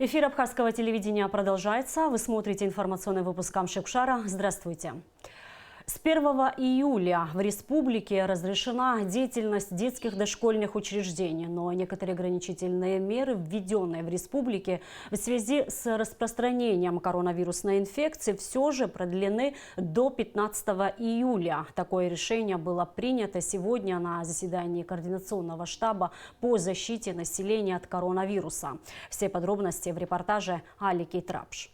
Эфир Абхазского телевидения продолжается. Вы смотрите информационный выпуск Камшикшара. Здравствуйте. С 1 июля в республике разрешена деятельность детских дошкольных учреждений, но некоторые ограничительные меры, введенные в республике в связи с распространением коронавирусной инфекции, все же продлены до 15 июля. Такое решение было принято сегодня на заседании Координационного штаба по защите населения от коронавируса. Все подробности в репортаже Алики Трапш.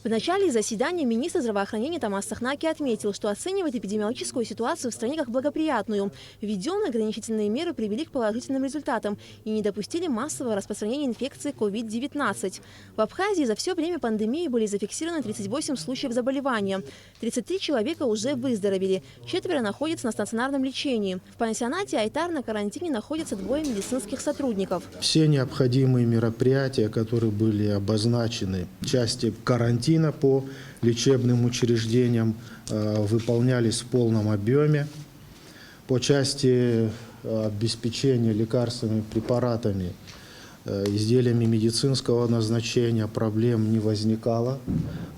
В начале заседания министр здравоохранения Тамас Сахнаки отметил, что оценивает эпидемиологическую ситуацию в стране как благоприятную. Введенные ограничительные меры привели к положительным результатам и не допустили массового распространения инфекции COVID-19. В Абхазии за все время пандемии были зафиксированы 38 случаев заболевания. 33 человека уже выздоровели, 4 находятся на стационарном лечении. В пансионате Айтар на карантине находятся 2 медицинских сотрудников. Все необходимые мероприятия, которые были обозначены в части карантина по лечебным учреждениям, выполнялись в полном объеме. По части обеспечения лекарственными препаратами, изделиями медицинского назначения проблем не возникало,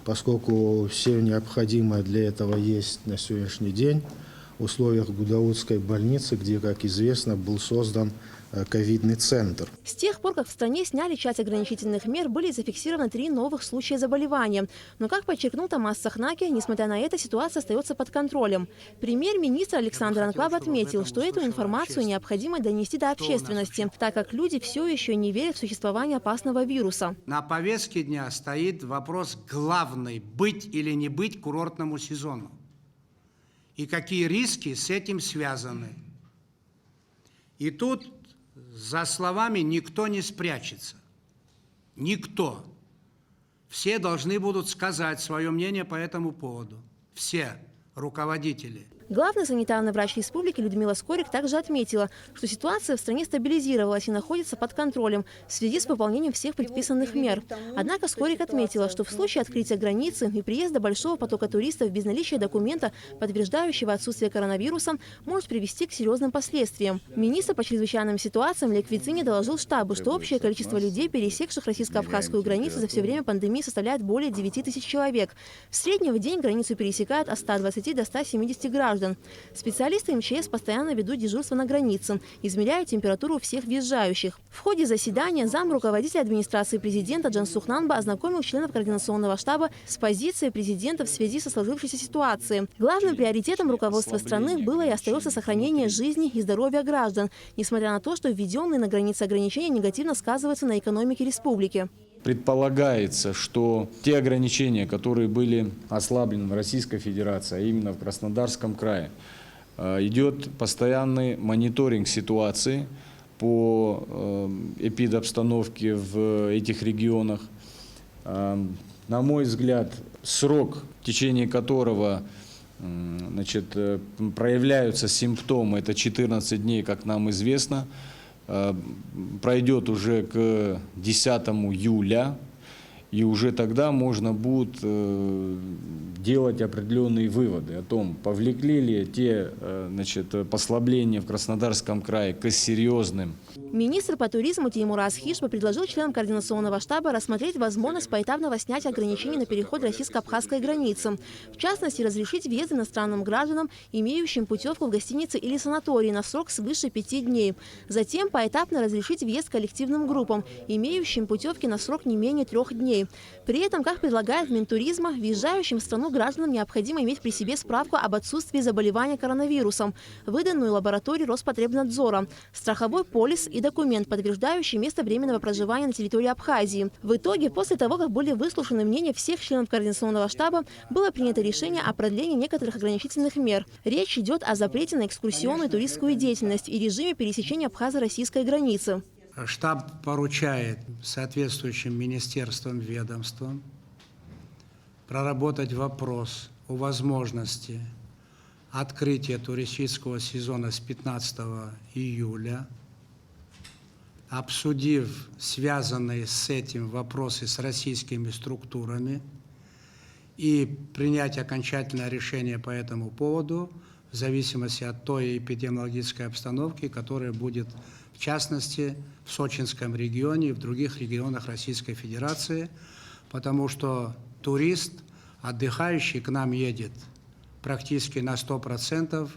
поскольку все необходимое для этого есть на сегодняшний день в условиях Гудаутской больницы, где, как известно, был создан ковидный центр. С тех пор, как в стране сняли часть ограничительных мер, были зафиксированы 3 новых случая заболевания. Но, как подчеркнул Тамас Сахнаки, несмотря на это, ситуация остается под контролем. Премьер-министр Александр Анклав отметил, что эту информацию необходимо донести до общественности, так как люди все еще не верят в существование опасного вируса. На повестке дня стоит вопрос главный – быть или не быть курортному сезону. И какие риски с этим связаны. И тут за словами никто не спрячется. Никто. Все должны будут сказать свое мнение по этому поводу. Все руководители. Главный санитарный врач республики Людмила Скорик также отметила, что ситуация в стране стабилизировалась и находится под контролем в связи с выполнением всех предписанных мер. Однако Скорик отметила, что в случае открытия границы и приезда большого потока туристов без наличия документа, подтверждающего отсутствие коронавируса, может привести к серьезным последствиям. Министр по чрезвычайным ситуациям Лек Вицини доложил штабу, что общее количество людей, пересекших российско-абхазскую границу за все время пандемии, составляет более 9 тысяч человек. В среднем в день границу пересекают от 120 до 170 граждан. Специалисты МЧС постоянно ведут дежурство на границе, измеряют температуру всех въезжающих. В ходе заседания зам руководителя администрации президента Джан Сухнанба ознакомил членов Координационного штаба с позицией президента в связи со сложившейся ситуацией. Главным приоритетом руководства страны было и остается сохранение жизни и здоровья граждан, несмотря на то, что введенные на границе ограничения негативно сказываются на экономике республики. Предполагается, что те ограничения, которые были ослаблены в Российской Федерации, а именно в Краснодарском крае, идет постоянный мониторинг ситуации по эпидобстановке в этих регионах. На мой взгляд, срок, в течение которого проявляются симптомы, это 14 дней, как нам известно, пройдет уже к 10 июля, и уже тогда можно будет делать определенные выводы о том, повлекли ли те послабления в Краснодарском крае к серьезным. Министр по туризму Теймур Асхишба предложил членам Координационного штаба рассмотреть возможность поэтапного снятия ограничений на переход российско-абхазской границы. В частности, разрешить въезд иностранным гражданам, имеющим путевку в гостинице или санатории на срок свыше 5 дней. Затем поэтапно разрешить въезд коллективным группам, имеющим путевки на срок не менее 3 дней. При этом, как предлагает Минтуризма, въезжающим в страну гражданам необходимо иметь при себе справку об отсутствии заболевания коронавирусом, выданную лабораторией Роспотребнадзора, страховой полис и документ, подтверждающий место временного проживания на территории Абхазии. В итоге, после того, как были выслушаны мнения всех членов Координационного штаба, было принято решение о продлении некоторых ограничительных мер. Речь идет о запрете на экскурсионную туристскую деятельность и режиме пересечения абхазо-российской границы. Штаб поручает соответствующим министерствам, ведомствам проработать вопрос о возможности открытия туристического сезона с 15 июля, обсудив связанные с этим вопросы с российскими структурами и принять окончательное решение по этому поводу в зависимости от той эпидемиологической обстановки, которая будет в в частности, в Сочинском регионе и в других регионах Российской Федерации, потому что турист, отдыхающий, к нам едет практически на 100%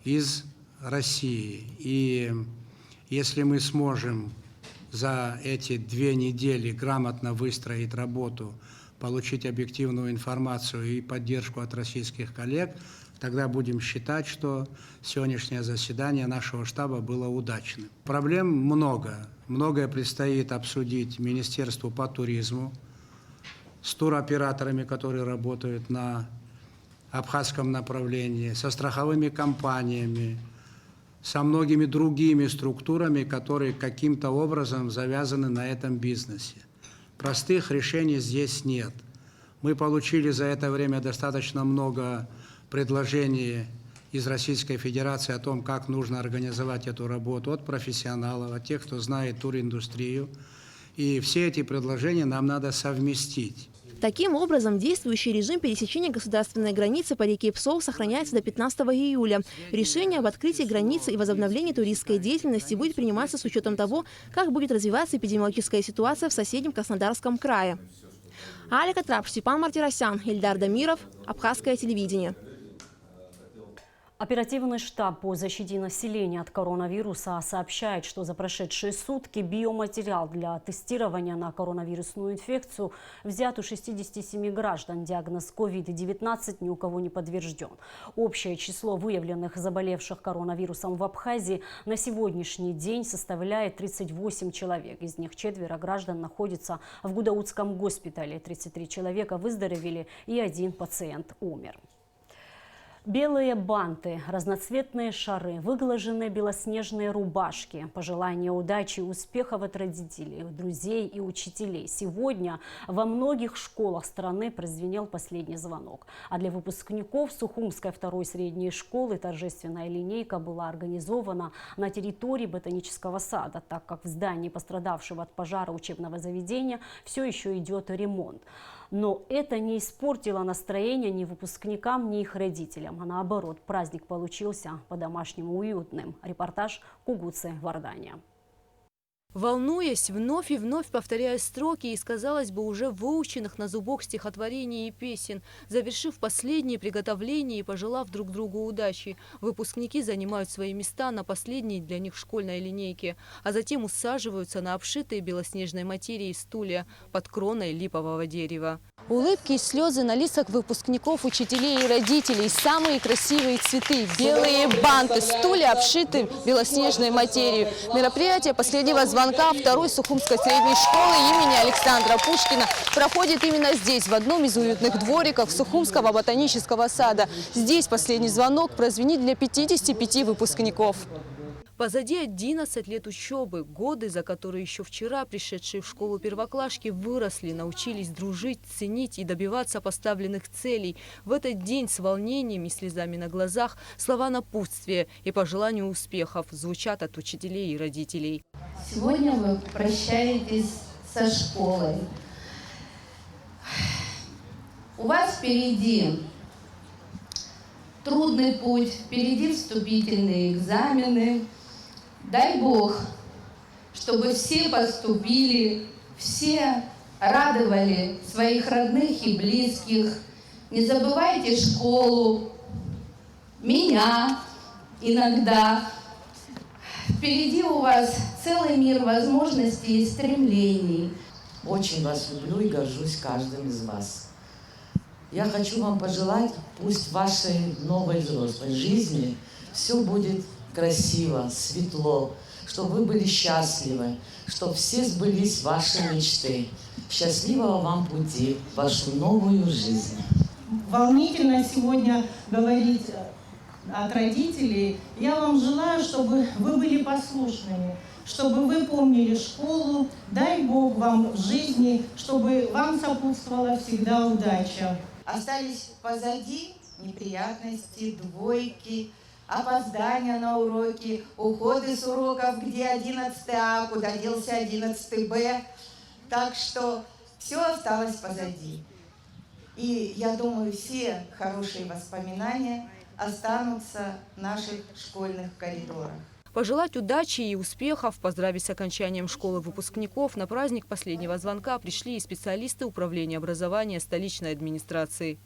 из России. И если мы сможем за эти 2 недели грамотно выстроить работу, получить объективную информацию и поддержку от российских коллег, тогда будем считать, что сегодняшнее заседание нашего штаба было удачным. Проблем много. Многое предстоит обсудить Министерству по туризму с туроператорами, которые работают на абхазском направлении, со страховыми компаниями, со многими другими структурами, которые каким-то образом завязаны на этом бизнесе. Простых решений здесь нет. Мы получили за это время достаточно много предложений из Российской Федерации о том, как нужно организовать эту работу от профессионалов, от тех, кто знает туриндустрию. И все эти предложения нам надо совместить. Таким образом, действующий режим пересечения государственной границы по реке Псов сохраняется до 15 июля. Решение об открытии границы и возобновлении туристской деятельности будет приниматься с учетом того, как будет развиваться эпидемиологическая ситуация в соседнем Краснодарском крае. Алика Трапш, Степан Мартиросян, Ильдар Дамиров, Абхазское телевидение. Оперативный штаб по защите населения от коронавируса сообщает, что за прошедшие сутки биоматериал для тестирования на коронавирусную инфекцию взят у 67 граждан. Диагноз COVID-19 ни у кого не подтвержден. Общее число выявленных заболевших коронавирусом в Абхазии на сегодняшний день составляет 38 человек. Из них 4 граждан находятся в Гудаутском госпитале. 33 человека выздоровели и 1 пациент умер. Белые банты, разноцветные шары, выглаженные белоснежные рубашки, пожелания удачи и успехов от родителей, друзей и учителей. Сегодня во многих школах страны прозвенел последний звонок. А для выпускников Сухумской второй средней школы торжественная линейка была организована на территории ботанического сада, так как в здании пострадавшего от пожара учебного заведения все еще идет ремонт. Но это не испортило настроение ни выпускникам, ни их родителям. А наоборот, праздник получился по-домашнему уютным. Репортаж Кугуцы Вардания. Волнуясь, вновь и вновь повторяя строки из, казалось бы, уже выученных на зубок стихотворений и песен, завершив последние приготовления и пожелав друг другу удачи, выпускники занимают свои места на последней для них школьной линейке, а затем усаживаются на обшитые белоснежной материей стулья под кроной липового дерева. Улыбки и слезы на лицах выпускников, учителей и родителей, самые красивые цветы, белые банты, стулья обшиты белоснежной материей. Мероприятие последнего звонка второй Сухумской средней школы имени Александра Пушкина проходит именно здесь, в одном из уютных двориков Сухумского ботанического сада. Здесь последний звонок прозвенит для 55 выпускников. Позади 11 лет учебы, годы, за которые еще вчера пришедшие в школу первоклашки выросли, научились дружить, ценить и добиваться поставленных целей. В этот день с волнением и слезами на глазах слова напутствия и пожелания успехов звучат от учителей и родителей. Сегодня вы прощаетесь со школой. У вас впереди трудный путь, впереди вступительные экзамены. Дай Бог, чтобы все поступили, все радовали своих родных и близких. Не забывайте школу, меня иногда. Впереди у вас целый мир возможностей и стремлений. Очень вас люблю и горжусь каждым из вас. Я хочу вам пожелать, пусть в вашей новой взрослой жизни все будет красиво, светло, чтобы вы были счастливы, чтобы все сбылись ваши мечты. Счастливого вам пути в вашу новую жизнь. Волнительно сегодня говорить от родителей. Я вам желаю, чтобы вы были послушными, чтобы вы помнили школу. Дай Бог вам в жизни, чтобы вам сопутствовала всегда удача. Остались позади неприятности, двойки, опоздания на уроки, уходы с уроков, где 11 А, куда делся 11 Б. Так что все осталось позади. И я думаю, все хорошие воспоминания останутся в наших школьных коридорах. Пожелать удачи и успехов, поздравить с окончанием школы выпускников на праздник последнего звонка пришли и специалисты управления образования столичной администрации.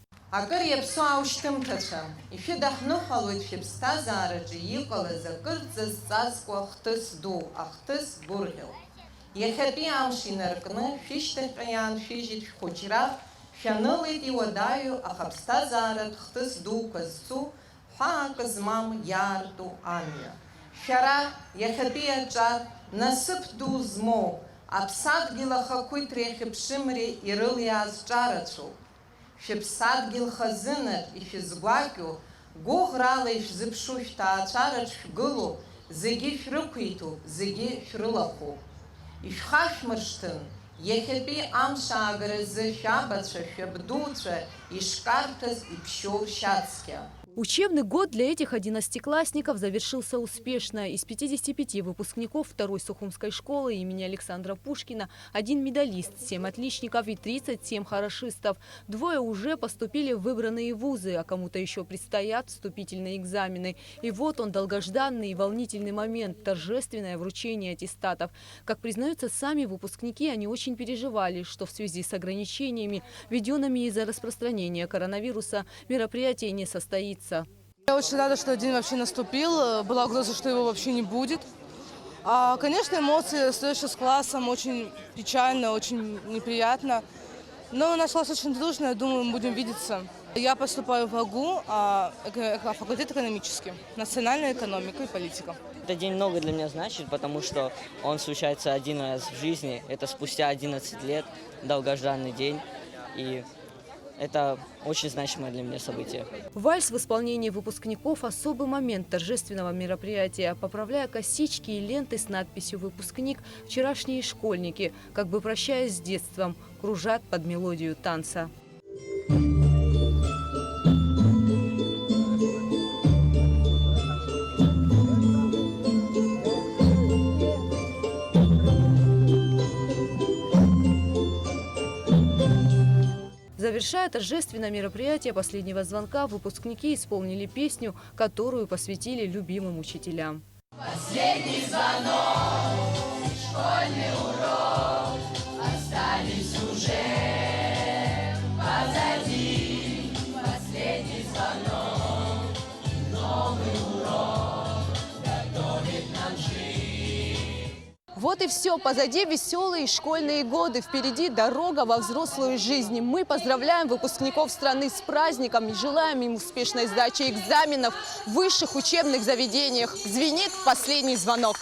Шара яхапия чар насып дузмо, апсад гилахакуй трехипшимри и рыльяз чарачу. Шепсад гилхазынер и физгуакю, гограла и фзыпшуфта чарач гылу, зыги фрукуиту, зыги фрылаху. Ишхашмырштын, яхапи амша агрызы шабача, шебдуча, ишкартаз и пшол шацкя. Учебный год для этих 11-классников завершился успешно. Из 55 выпускников второй Сухумской школы имени Александра Пушкина 1 медалист, 7 отличников и 37 хорошистов. 2 уже поступили в выбранные вузы, а кому-то еще предстоят вступительные экзамены. И вот он, долгожданный и волнительный момент – торжественное вручение аттестатов. Как признаются сами выпускники, они очень переживали, что в связи с ограничениями, введенными из-за распространения коронавируса, мероприятие не состоится. Я очень рада, что день вообще наступил. Была угроза, что его вообще не будет. Конечно, эмоции встречи с классом очень печально, очень неприятно. Но наш класс очень дружный, я думаю, мы будем видеться. Я поступаю в АГУ, факультет экономический, национальная экономика и политика. Этот день много для меня значит, потому что он случается один раз в жизни. Это спустя 11 лет, долгожданный день. И это очень значимое для меня событие. Вальс в исполнении выпускников – особый момент торжественного мероприятия. Поправляя косички и ленты с надписью «Выпускник», вчерашние школьники, как бы прощаясь с детством, кружат под мелодию танца. Завершая торжественное мероприятие последнего звонка, выпускники исполнили песню, которую посвятили любимым учителям. Последний звонок, школьный урок, остались уже позади. Последний звонок, новый урок, готовит нам жизнь. Вот и все. Позади веселые школьные годы. Впереди дорога во взрослую жизнь. Мы поздравляем выпускников страны с праздником и желаем им успешной сдачи экзаменов в высших учебных заведениях. Звенит последний звонок.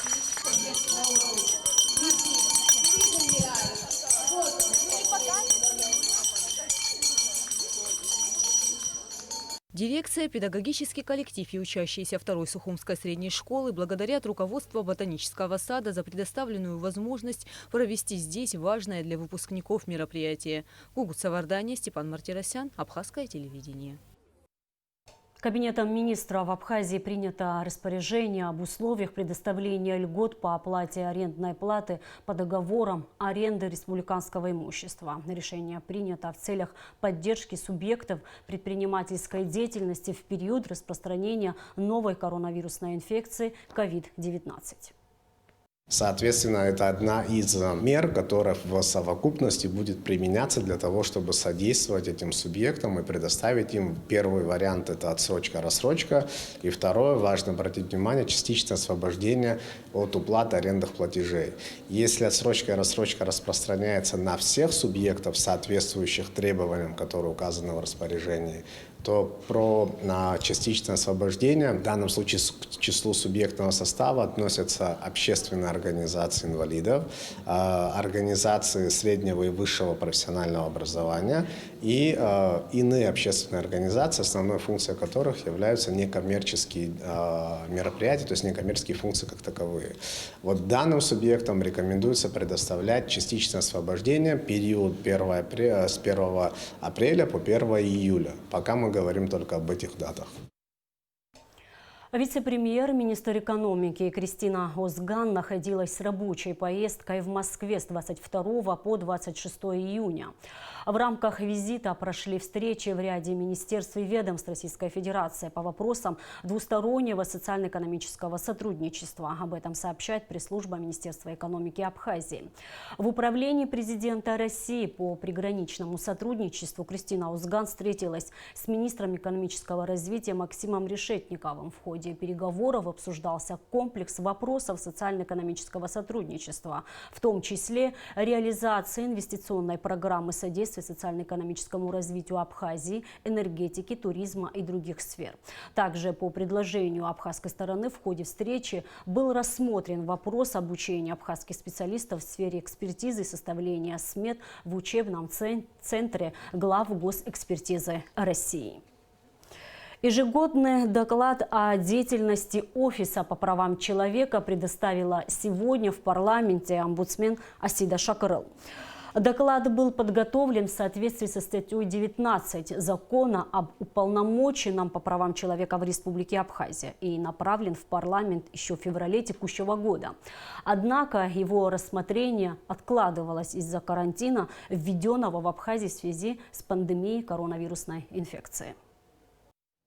Дирекция, педагогический коллектив и учащиеся второй Сухумской средней школы благодарят руководство ботанического сада за предоставленную возможность провести здесь важное для выпускников мероприятие. Гугут Савардания, Степан Мартиросян, Абхазское телевидение. Кабинетом министра в Абхазии принято распоряжение об условиях предоставления льгот по оплате арендной платы по договорам аренды республиканского имущества. Решение принято в целях поддержки субъектов предпринимательской деятельности в период распространения новой коронавирусной инфекции COVID-19. Соответственно, это одна из мер, которая в совокупности будет применяться для того, чтобы содействовать этим субъектам и предоставить им первый вариант – это отсрочка, рассрочка. И второе, важно обратить внимание, частичное освобождение от уплаты арендных платежей. Если отсрочка и рассрочка распространяется на всех субъектов, соответствующих требованиям, которые указаны в распоряжении, то про частичное освобождение, в данном случае к числу субъектного состава относятся общественные организации инвалидов, организации среднего и высшего профессионального образования и иные общественные организации, основной функцией которых являются некоммерческие мероприятия, то есть некоммерческие функции как таковые. Вот данным субъектам рекомендуется предоставлять частичное освобождение период с 1 апреля по 1 июля, пока мы говорим только об этих датах. Вице-премьер, министр экономики Кристина Озган находилась с рабочей поездкой в Москве с 22 по 26 июня. В рамках визита прошли встречи в ряде министерств и ведомств Российской Федерации по вопросам двустороннего социально-экономического сотрудничества. Об этом сообщает пресс-служба Министерства экономики Абхазии. В управлении президента России по приграничному сотрудничеству Кристина Озган встретилась с министром экономического развития Максимом Решетниковым. В ходе переговоров обсуждался комплекс вопросов социально-экономического сотрудничества, в том числе реализация инвестиционной программы содействия социально-экономическому развитию Абхазии, энергетики, туризма и других сфер. Также по предложению абхазской стороны в ходе встречи был рассмотрен вопрос обучения абхазских специалистов в сфере экспертизы и составления смет в учебном центре глав госэкспертизы России. Ежегодный доклад о деятельности Офиса по правам человека предоставила сегодня в парламенте омбудсмен Асида Шакырыл. Доклад был подготовлен в соответствии со статьей 19 Закона об уполномоченном по правам человека в Республике Абхазия и направлен в парламент еще в феврале текущего года. Однако его рассмотрение откладывалось из-за карантина, введенного в Абхазии в связи с пандемией коронавирусной инфекции.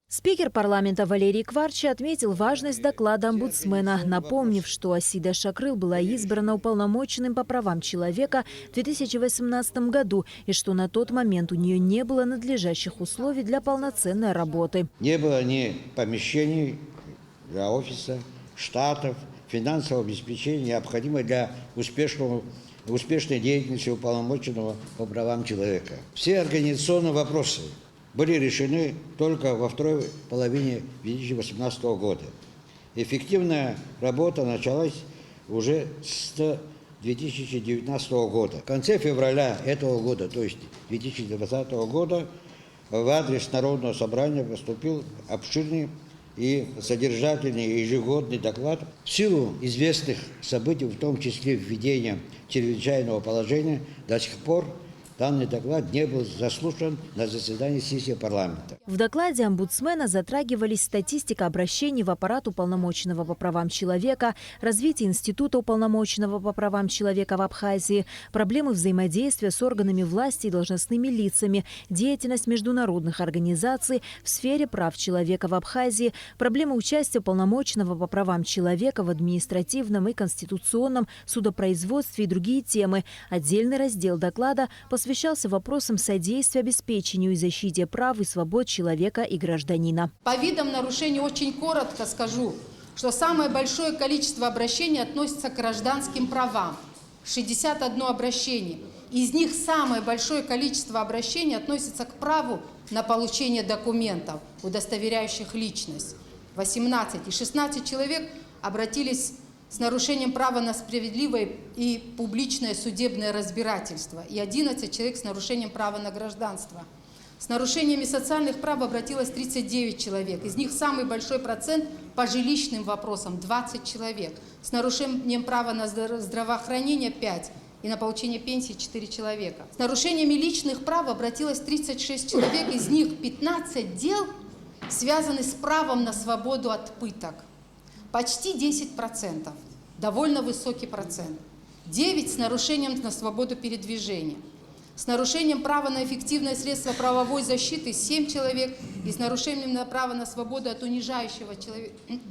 Спикер парламента Валерий Кварчи отметил важность доклада омбудсмена, напомнив, что Асида Шакырыл была избрана уполномоченным по правам человека в 2018 году и что на тот момент у нее не было надлежащих условий для полноценной работы. Не было ни помещений для офиса, штатов, финансового обеспечения, необходимого для успешной деятельности уполномоченного по правам человека. Все организационные вопросы были решены только во второй половине 2018 года. Эффективная работа началась уже с 2019 года. В конце февраля этого года, то есть 2020 года, в адрес Народного собрания поступил обширный и содержательный ежегодный доклад. В силу известных событий, в том числе введения чрезвычайного положения, до сих пор данный доклад не был заслушан на заседании сессии парламента. В докладе омбудсмена затрагивались статистика обращений в аппарат уполномоченного по правам человека, развитие Института уполномоченного по правам человека в Абхазии, проблемы взаимодействия с органами власти и должностными лицами, деятельность международных организаций в сфере прав человека в Абхазии, проблемы участия уполномоченного по правам человека в административном и конституционном судопроизводстве и другие темы. Отдельный раздел доклада посвящался вопросам содействия обеспечению и защите прав и свобод человека и гражданина. По видам нарушений очень коротко скажу, что самое большое количество обращений относится к гражданским правам. 61 обращение. Из них самое большое количество обращений относится к праву на получение документов, удостоверяющих личность. 18 и 16 человек обратились с нарушением права на справедливое и публичное судебное разбирательство, и 11 человек с нарушением права на гражданство. С нарушениями социальных прав обратилось 39 человек. Из них самый большой процент по жилищным вопросам – 20 человек. С нарушением права на здравоохранение – 5. И на получение пенсии 4 человека. С нарушениями личных прав обратилось 36 человек. Из них 15 дел связаны с правом на свободу от пыток. Почти 10%. Довольно высокий процент. 9 с нарушением на свободу передвижения. С нарушением права на эффективное средство правовой защиты 7 человек. И с нарушением на право на свободу от унижающего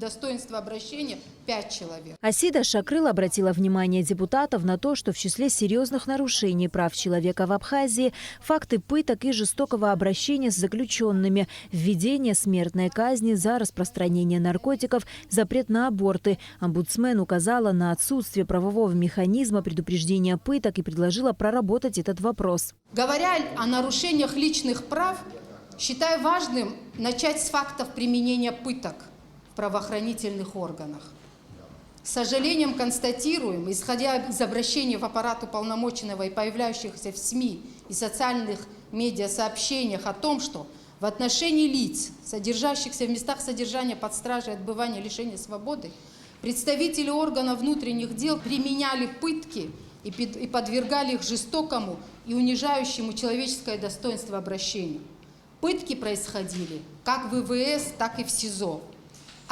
достоинства обращения 5 человек. Асида Шакырыл обратила внимание депутатов на то, что в числе серьезных нарушений прав человека в Абхазии факты пыток и жестокого обращения с заключенными, введение смертной казни за распространение наркотиков, запрет на аборты. Омбудсмен указала на отсутствие правового механизма предупреждения пыток и предложила проработать этот вопрос. Говоря о нарушениях личных прав, считаю важным начать с фактов применения пыток в правоохранительных органах. С сожалением констатируем, исходя из обращений в аппарат уполномоченного и появляющихся в СМИ и социальных медиа сообщениях о том, что в отношении лиц, содержащихся в местах содержания под стражей и отбывания лишения свободы, представители органов внутренних дел применяли пытки и подвергали их жестокому и унижающему человеческое достоинство обращению. Пытки происходили как в ИВС, так и в СИЗО.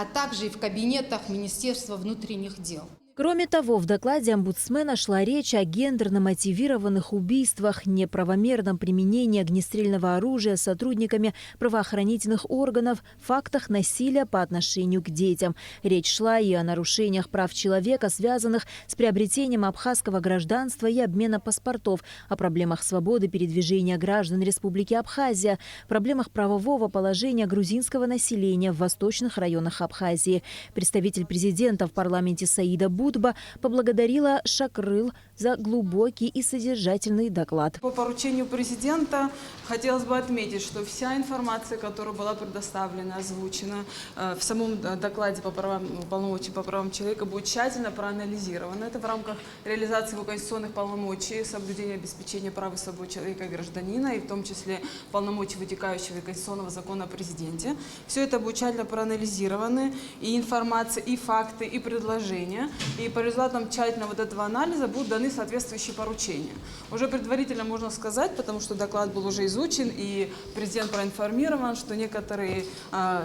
а также и в кабинетах Министерства внутренних дел. Кроме того, в докладе омбудсмена шла речь о гендерно мотивированных убийствах, неправомерном применении огнестрельного оружия сотрудниками правоохранительных органов, фактах насилия по отношению к детям. Речь шла и о нарушениях прав человека, связанных с приобретением абхазского гражданства и обмена паспортов, о проблемах свободы передвижения граждан Республики Абхазия, проблемах правового положения грузинского населения в восточных районах Абхазии. Представитель президента в парламенте Саида Будба поблагодарила Шакрыл за глубокий и содержательный доклад. По поручению президента хотелось бы отметить, что вся информация, которая была предоставлена, озвучена в самом докладе по полномочий по правам человека, будет тщательно проанализирована. Это в рамках реализации его конституционных полномочий, соблюдения обеспечения прав и свобод человека и гражданина, и в том числе полномочий, вытекающих из конституционного закона о президенте. Все это будет тщательно проанализировано, и информация, и факты, и предложения. И по результатам тщательного этого анализа будут даны соответствующие поручения. Уже предварительно можно сказать, потому что доклад был уже изучен, и президент проинформирован, что некоторые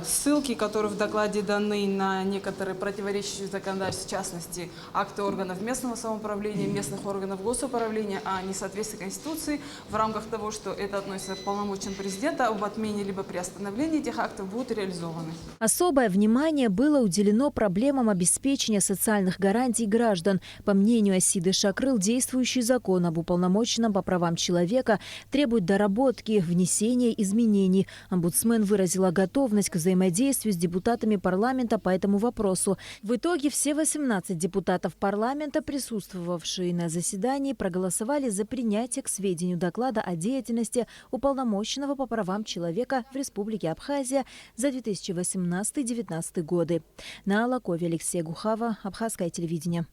ссылки, которые в докладе даны на некоторые противоречащие законодательству, в частности, акты органов местного самоуправления, местных органов госуправления о несоответствии Конституции, в рамках того, что это относится к полномочиям президента, об отмене либо приостановлении этих актов будут реализованы. Особое внимание было уделено проблемам обеспечения социальных гарантий граждан. По мнению Асиды Шакрыл, действующий закон об уполномоченном по правам человека требует доработки, внесения изменений. Омбудсмен выразила готовность к взаимодействию с депутатами парламента по этому вопросу. В итоге все 18 депутатов парламента, присутствовавшие на заседании, проголосовали за принятие к сведению доклада о деятельности уполномоченного по правам человека в Республике Абхазия за 2018-2019 годы. На Алакове, Алексея Гухава, Абхазское телевидение.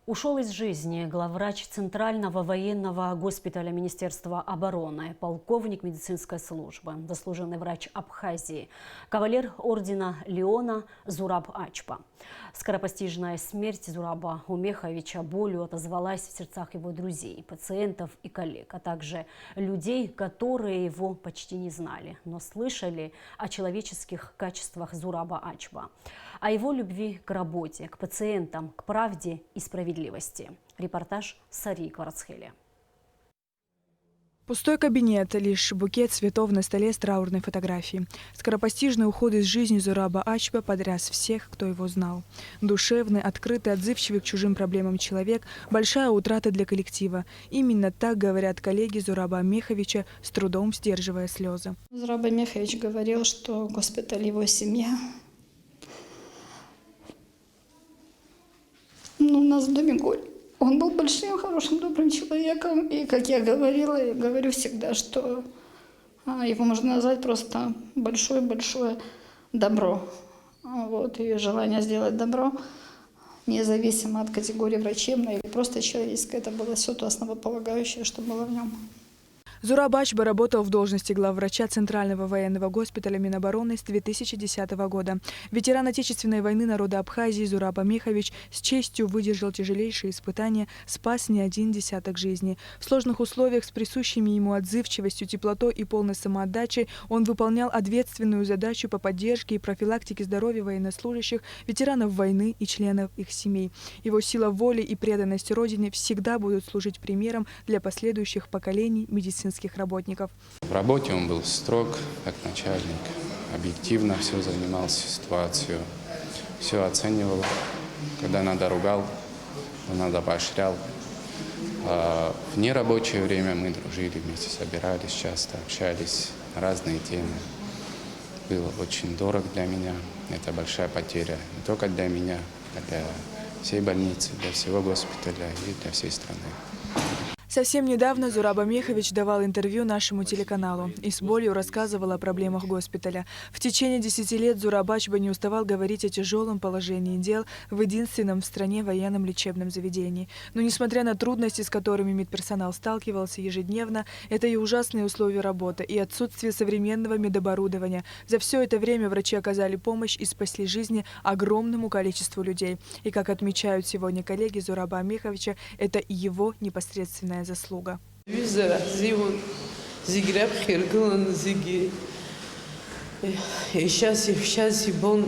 Ушел из жизни главврач Центрального военного госпиталя Министерства обороны, полковник медицинской службы, заслуженный врач Абхазии, кавалер ордена Леона Зураб Ачба. Скоропостижная смерть Зураба Умеховича болью отозвалась в сердцах его друзей, пациентов и коллег, а также людей, которые его почти не знали, но слышали о человеческих качествах Зураба Ачба, о его любви к работе, к пациентам, к правде и справедливости. Репортаж Сари Кварцхели. Пустой кабинет, лишь букет цветов на столе с траурной фотографией. Скоропостижный уход из жизни Зураба Ачба потряс всех, кто его знал. Душевный, открытый, отзывчивый к чужим проблемам человек – большая утрата для коллектива. Именно так говорят коллеги Зураба Умеховича, с трудом сдерживая слезы. Зураб Умехович говорил, что госпиталь – его семья. У нас в доме горе. Он был большим, хорошим, добрым человеком. И, как я говорила, и говорю всегда, что его можно назвать просто большое-большое добро. Вот, и желание сделать добро, независимо от категории врачебной или просто человеческой, это было все то основополагающее, что было в нем. Зураб Ачба работал в должности главврача Центрального военного госпиталя Минобороны с 2010 года. Ветеран Отечественной войны народа Абхазии Зураб Умехович с честью выдержал тяжелейшие испытания, спас не один десяток жизней. В сложных условиях с присущими ему отзывчивостью, теплотой и полной самоотдачей он выполнял ответственную задачу по поддержке и профилактике здоровья военнослужащих, ветеранов войны и членов их семей. Его сила воли и преданность Родине всегда будут служить примером для последующих поколений медицинских работников. В работе он был строг, как начальник, объективно все занимался ситуацию, все оценивал, когда надо ругал, когда надо поощрял. А в нерабочее время мы дружили вместе, собирались часто, общались на разные темы. Было очень дорого для меня, это большая потеря не только для меня, а для всей больницы, для всего госпиталя и для всей страны. Совсем недавно Зураб Умехович давал интервью нашему телеканалу и с болью рассказывал о проблемах госпиталя. В течение 10 лет Зураб Ачба не уставал говорить о тяжелом положении дел в единственном в стране военном лечебном заведении. Но несмотря на трудности, с которыми медперсонал сталкивался ежедневно, это и ужасные условия работы, и отсутствие современного медоборудования. За все это время врачи оказали помощь и спасли жизни огромному количеству людей. И, как отмечают сегодня коллеги Зураба Умеховича, это его непосредственная заслуга. И сейчас bon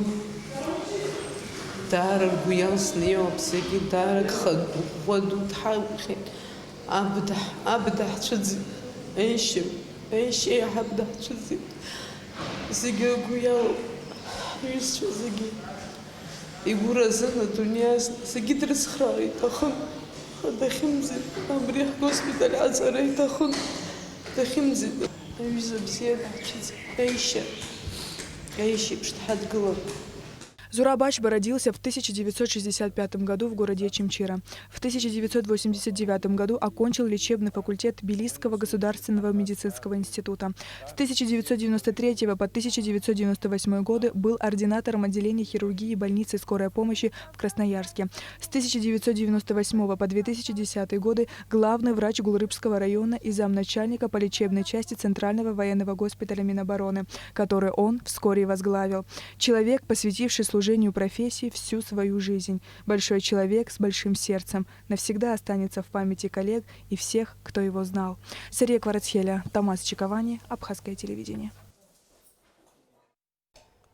تارك ويانسني وبسكي تارك خدو تحاوخي أبدح تشزي إيش أبدح تشزي زيجي وياو يس زيجي يقول زنا الدنيا زيجي درس خراي تخن دخمزي أمريح قصبي العزاري تخن دخمزي أيوة بزيادة تشزي أيش باش تحد قلب. Зураб Ачба родился в 1965 году в городе Чимчира. В 1989 году окончил лечебный факультет Тбилисского государственного медицинского института. С 1993 по 1998 годы был ординатором отделения хирургии больницы скорой помощи в Красноярске. С 1998 по 2010 годы главный врач Гулрыбского района и замначальника по лечебной части Центрального военного госпиталя Минобороны, который он вскоре возглавил. Человек, посвятивший служению профессии всю свою жизнь. Большой человек с большим сердцем. Навсегда останется в памяти коллег и всех, кто его знал. Сария Кварацхеля, Томас Чиковани, Абхазское телевидение.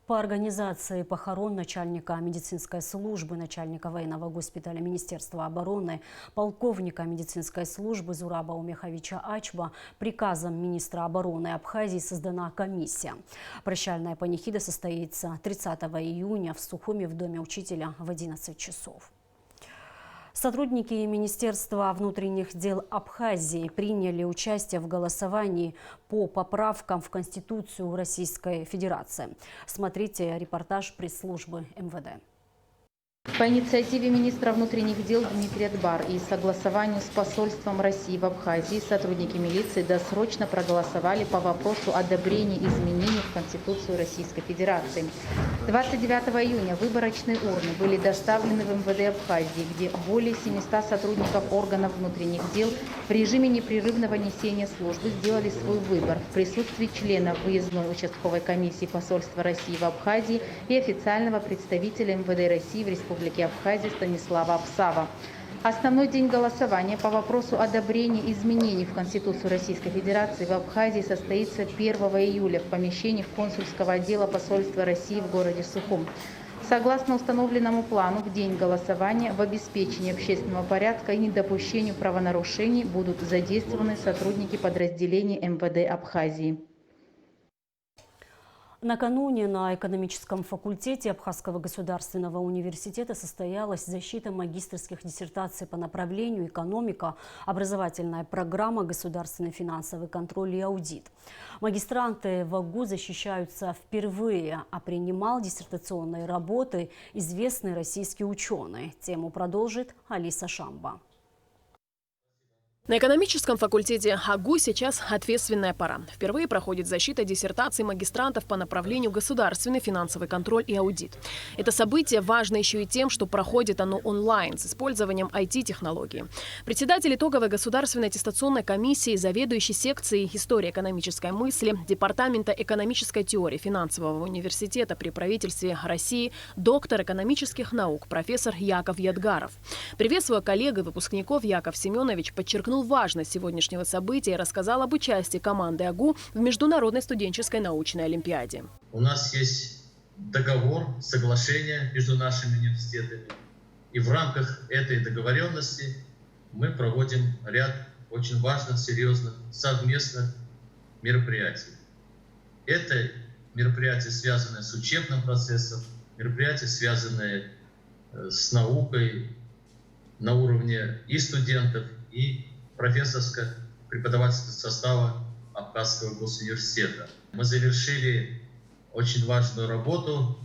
По организации похорон начальника медицинской службы, начальника военного госпиталя Министерства обороны, полковника медицинской службы Зураба Умеховича Ачба приказом министра обороны Абхазии создана комиссия. Прощальная панихида состоится 30 июня в Сухуми в доме учителя в 11 часов. Сотрудники Министерства внутренних дел Абхазии приняли участие в голосовании по поправкам в Конституцию Российской Федерации. Смотрите репортаж пресс-службы МВД. По инициативе министра внутренних дел Дмитрия Дбар и согласованию с посольством России в Абхазии сотрудники милиции досрочно проголосовали по вопросу одобрения изменений в Конституцию Российской Федерации. 29 июня выборочные урны были доставлены в МВД Абхазии, где более 700 сотрудников органов внутренних дел в режиме непрерывного несения службы сделали свой выбор в присутствии членов выездной участковой комиссии посольства России в Абхазии и официального представителя МВД России в Республике Абхазия Станислава Апсава. Основной день голосования по вопросу одобрения изменений в Конституцию Российской Федерации в Абхазии состоится 1 июля в помещениях консульского отдела посольства России в городе Сухум. Согласно установленному плану, в день голосования в обеспечении общественного порядка и недопущению правонарушений будут задействованы сотрудники подразделений МВД Абхазии. Накануне на экономическом факультете Абхазского государственного университета состоялась защита магистерских диссертаций по направлению экономика, образовательная программа, государственный финансовый контроль и аудит. Магистранты в АГУ защищаются впервые, а принимал диссертационные работы известный российский ученый. Тему продолжит Алиса Шамба. На экономическом факультете АГУ сейчас ответственная пора. Впервые проходит защита диссертаций магистрантов по направлению государственный финансовый контроль и аудит. Это событие важно еще и тем, что проходит оно онлайн с использованием IT-технологий. Председатель итоговой государственной аттестационной комиссии, заведующий секцией истории экономической мысли Департамента экономической теории финансового университета при правительстве России, доктор экономических наук профессор Яков Ядгаров. Приветствуя коллег и выпускников, Яков Семенович подчеркнул важность сегодняшнего события и рассказал об участии команды АГУ в Международной студенческой научной олимпиаде. У нас есть договор, соглашение между нашими университетами. И в рамках этой договоренности мы проводим ряд очень важных, серьезных, совместных мероприятий. Это мероприятия, связанные с учебным процессом, мероприятия, связанные с наукой на уровне и студентов, и профессорско-преподавательского состава Абхазского госуниверситета. Мы завершили очень важную работу,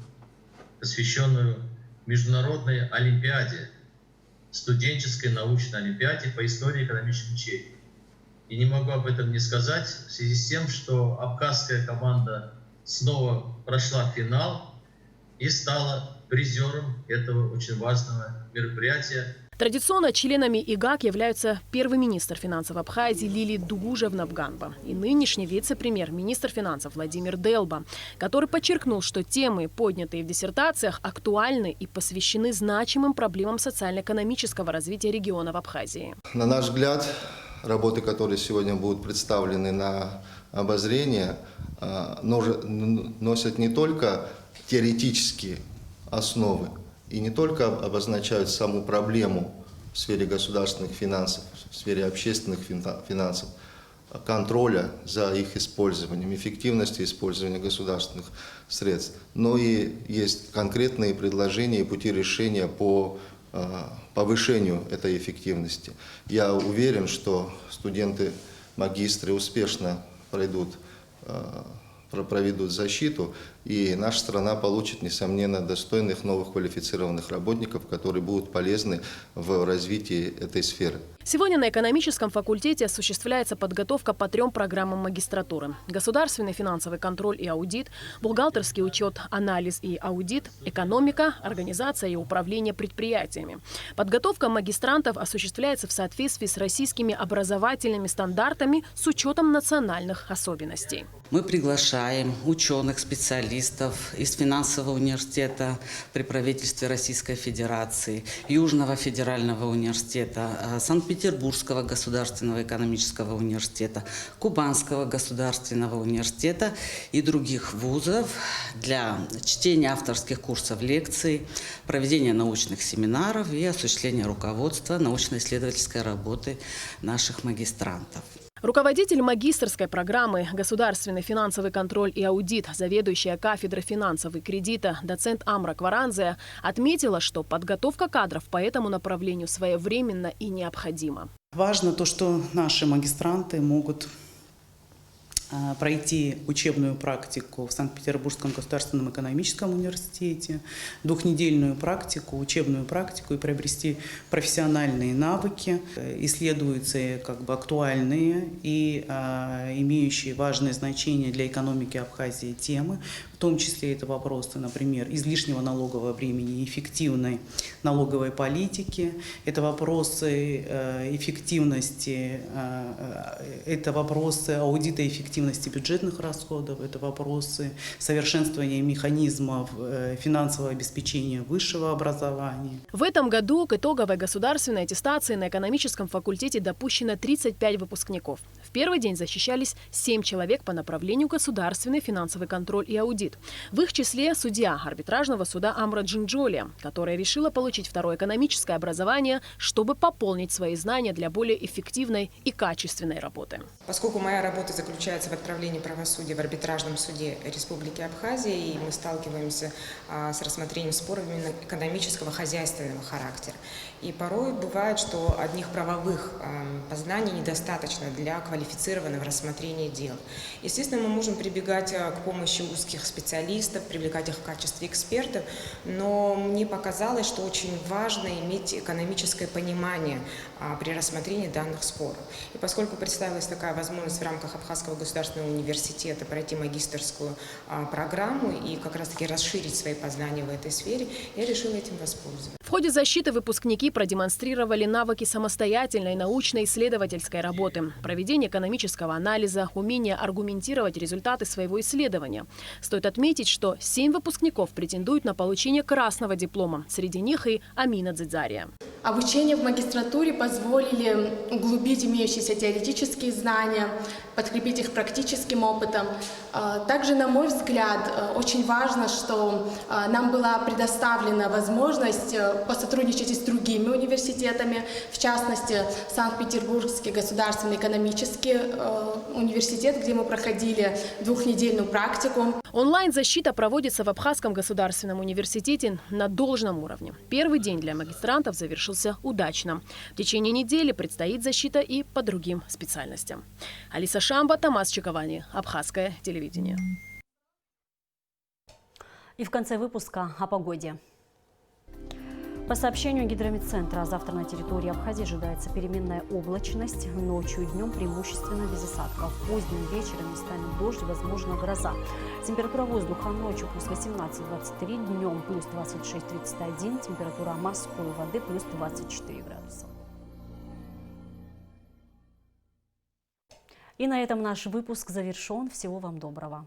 посвященную Международной олимпиаде, студенческой научной олимпиаде по истории экономических учений. И не могу об этом не сказать в связи с тем, что абхазская команда снова прошла финал и стала призером этого очень важного мероприятия. Традиционно членами ИГАК являются первый министр финансов Абхазии Лилия Дугужевна-Вганба и нынешний вице-премьер-министр финансов Владимир Делба, который подчеркнул, что темы, поднятые в диссертациях, актуальны и посвящены значимым проблемам социально-экономического развития регионов Абхазии. На наш взгляд, работы, которые сегодня будут представлены на обозрения носят не только теоретические основы и не только обозначают саму проблему в сфере государственных финансов, в сфере общественных финансов, контроля за их использованием, эффективности использования государственных средств, но и есть конкретные предложения и пути решения по повышению этой эффективности. Я уверен, что студенты, магистры успешно проведут защиту, и наша страна получит, несомненно, достойных новых квалифицированных работников, которые будут полезны в развитии этой сферы. Сегодня на экономическом факультете осуществляется подготовка по 3 программам магистратуры: государственный финансовый контроль и аудит, бухгалтерский учет, анализ и аудит, экономика, организация и управление предприятиями. Подготовка магистрантов осуществляется в соответствии с российскими образовательными стандартами с учетом национальных особенностей. Мы приглашаем ученых, специалистов из финансового университета при правительстве Российской Федерации, Южного федерального университета, Санкт-Петербургского государственного экономического университета, Кубанского государственного университета и других вузов для чтения авторских курсов лекций, проведения научных семинаров и осуществления руководства научно-исследовательской работы наших магистрантов. Руководитель магистерской программы «Государственный финансовый контроль и аудит», заведующая кафедрой финансов и кредита, доцент Амра Кваранзе, отметила, что подготовка кадров по этому направлению своевременна и необходима. Важно то, что наши магистранты могут пройти учебную практику в Санкт-Петербургском государственном экономическом университете, 2-недельную практику, учебную практику и приобрести профессиональные навыки. Исследуются актуальные и имеющие важное значение для экономики Абхазии темы. В том числе это вопросы, например, излишнего налогового бремени, эффективной налоговой политики. Это вопросы эффективности, это вопросы аудита эффективности бюджетных расходов, это вопросы совершенствования механизмов финансового обеспечения высшего образования. В этом году к итоговой государственной аттестации на экономическом факультете допущено 35 выпускников. В первый день защищались 7 человек по направлению государственный финансовый контроль и аудит. В их числе судья арбитражного суда Амра Джинджолия, которая решила получить 2-е экономическое образование, чтобы пополнить свои знания для более эффективной и качественной работы. Поскольку моя работа заключается в отправлении правосудия в арбитражном суде Республики Абхазия, и мы сталкиваемся с рассмотрением споров именно экономического, хозяйственного характера. И порой бывает, что одних правовых познаний недостаточно для квалифицированного рассмотрения дел. Естественно, мы можем прибегать к помощи узких специалистов, привлекать их в качестве экспертов, но мне показалось, что очень важно иметь экономическое понимание при рассмотрении данных споров. И поскольку представилась такая возможность в рамках Абхазского государственного университета пройти магистерскую программу и как раз-таки расширить свои познания в этой сфере, я решила этим воспользоваться. В ходе защиты выпускники продемонстрировали навыки самостоятельной научно-исследовательской работы, проведение экономического анализа, умение аргументировать результаты своего исследования. Стоит отметить, что 7 выпускников претендуют на получение красного диплома. Среди них и Амина Дзидзария. Обучение в магистратуре позволили углубить имеющиеся теоретические знания, подкрепить их практическим опытом. Также, на мой взгляд, очень важно, что нам была предоставлена возможность посотрудничать и с другими университетами, в частности, Санкт-Петербургский государственный экономический университет, где мы проходили 2-недельную практику. Онлайн-защита проводится в Абхазском государственном университете на должном уровне. Первый день для магистрантов завершился удачно. В течение недели предстоит защита и по другим специальностям. Алиса Шамба, Томас Чиковани, Абхазское телевидение. И в конце выпуска о погоде. По сообщению Гидромедцентра, завтра на территории Абхазии ожидается переменная облачность. Ночью и днем преимущественно без осадков. Поздним вечером местами дождь, возможно гроза. Температура воздуха ночью плюс 18-23, днем плюс 26-31. Температура морской воды плюс 24 градуса. И на этом наш выпуск завершен. Всего вам доброго.